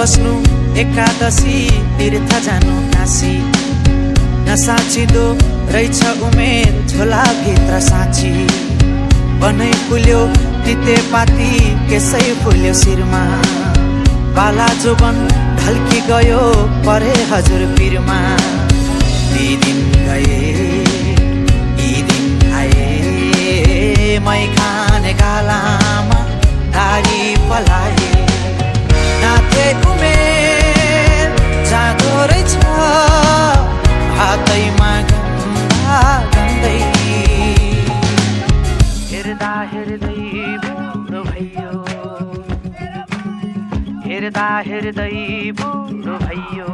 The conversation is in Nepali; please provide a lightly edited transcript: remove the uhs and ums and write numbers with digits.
बस्नु एकादशी तीर्थ जानु काशी नसाचिँदो रहेछ उमेर झोलाभित्र साँची बनै फुल्यो तितेपाती केसै फुल्यो शिरमा बाला जोबन ढल्की गयो परे हजुर पिरमा ती दिन गए यी दिन आए मै खाने गालामा दारी पलाए नाथे उमेर जाँदो रहेछ हातैमा गन्दा गन्दै हेर्दा हेर्दै बुढो भयो हेर्दा हेर्दै बुढो भयो